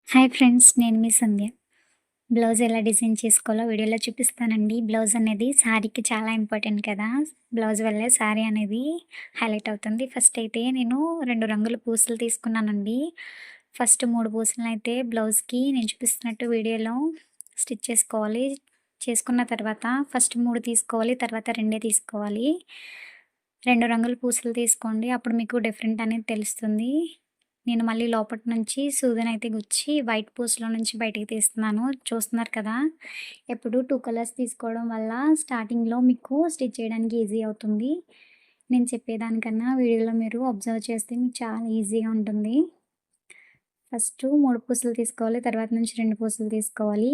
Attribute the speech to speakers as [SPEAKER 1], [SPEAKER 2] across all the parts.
[SPEAKER 1] Hi friends, నేను మీ సంధ్య. Blouse ఎలా design చేసుకోవాలో వీడియోలో చూపిస్తానండి. బ్లౌజ్ అనేది శారీకి చాలా ఇంపార్టెంట్ కదా! బ్లౌజ్ వల్లే శారీ అనేది హైలైట్ అవుతుంది. ఫస్ట్ అయితే నేను 2 రంగుల పూసలు తీసుకున్నానండి. ఫస్ట్ 3 పూసలనైతే బ్లౌజ్‌కి నేను చూపిస్తున్నట్టు వీడియోలో స్టిచ్ చేసుకోవాలి. చేసుకున్న తర్వాత ఫస్ట్ 3 తీసుకోవాలి. తర్వాత 2 తీసుకోవాలి. 2 రంగుల పూసలు తీసుకోండి. అప్పుడు మీకు డిఫరెంట్ అనేది తెలుస్తుంది. నేను మళ్ళీ లోపటి నుంచి సూదినైతే గుచ్చి వైట్ పూసలో నుంచి బయటికి తీస్తున్నాను. చూస్తున్నారు కదా! ఎప్పుడు 2 కలర్స్ తీసుకోవడం వల్ల స్టార్టింగ్‌లో మీకు స్టిచ్ చేయడానికి ఈజీ అవుతుంది. నేను చెప్పేదానికన్నా వీడియోలో మీరు అబ్జర్వ్ చేస్తే మీకు చాలా ఈజీగా ఉంటుంది. ఫస్టు 3 పూసలు తీసుకోవాలి. తర్వాత నుంచి 2 పూసలు తీసుకోవాలి.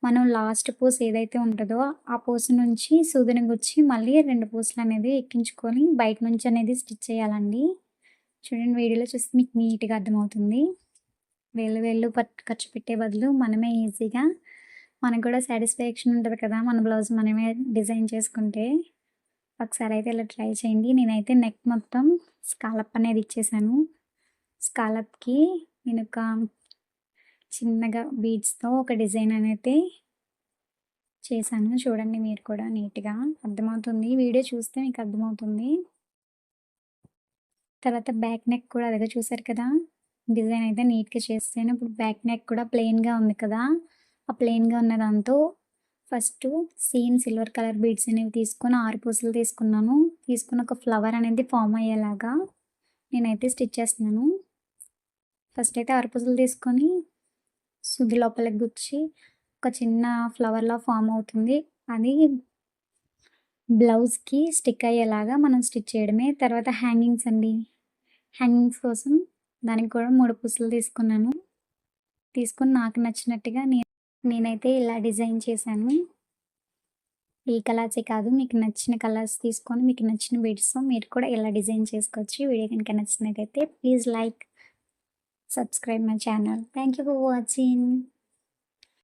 [SPEAKER 1] మనం లాస్ట్ పూస ఏదైతే ఉంటదో, ఆ పూస నుంచి సూదిని గుచ్చి మళ్ళీ 2 పూసలనేది ఎక్కించుకొని బయట నుంచి అనేది స్టిచ్ చేయాలండి. చూడండి, వీడియోలో చూస్తే మీకు నీట్‌గా అర్థమవుతుంది. వేలు వేలు ఖర్చు పెట్టే బదులు మనమే ఈజీగా మనకు కూడా సాటిస్ఫాక్షన్ ఉంటది కదా! మన బ్లౌజ్ మనమే డిజైన్ చేసుకుంటే. ఒకసారి అయితే ఇలా ట్రై చేయండి. నేనైతే నెక్ మొత్తం స్కాలప్ అనేది ఇచ్చేసాను. స్కాలప్‌కి నేనొక చిన్నగా బీడ్స్‌తో ఒక డిజైన్ అనేది చేశాను. చూడండి, మీరు కూడా నీట్‌గా అర్థమవుతుంది. వీడియో చూస్తే మీకు అర్థమవుతుంది. తర్వాత బ్యాక్ నెక్ కూడా అదే చూసారు కదా! డిజైన్ అయితే నీట్‌గా చేసేసాను. ఇప్పుడు బ్యాక్ నెక్ కూడా ప్లెయిన్‌గా ఉంది కదా! ఆ ప్లెయిన్‌గా ఉన్న దాంతో first same silver colour beads అనేవి తీసుకొని 6 పూసలు తీసుకున్నాను. తీసుకొని ఒక ఫ్లవర్ అనేది ఫార్మ్ అయ్యేలాగా నేనైతే స్టిచ్ చేస్తున్నాను. ఫస్ట్ అయితే 6 పూసలు తీసుకొని సూది లోపలికి గుచ్చి ఒక చిన్న ఫ్లవర్‌లా ఫార్మ్ అవుతుంది. అది బ్లౌజ్‌కి స్టిక్ అయ్యేలాగా మనం స్టిచ్ చేయడమే. తర్వాత హ్యాంగింగ్స్ అండి. హ్యాంగింగ్స్ కోసం దానికి కూడా 3 పూసలు తీసుకున్నాను. తీసుకొని నాకు నచ్చినట్టుగా నేనైతే ఇలా డిజైన్ చేశాను. ఈ కలర్సే కాదు, మీకు నచ్చిన కలర్స్ తీసుకొని మీకు నచ్చిన బీడ్స్‌తో మీరు కూడా ఇలా డిజైన్ చేసుకోవచ్చు. వీడియో కనుక నచ్చినట్టయితే please like, subscribe my channel. Thank you for watching.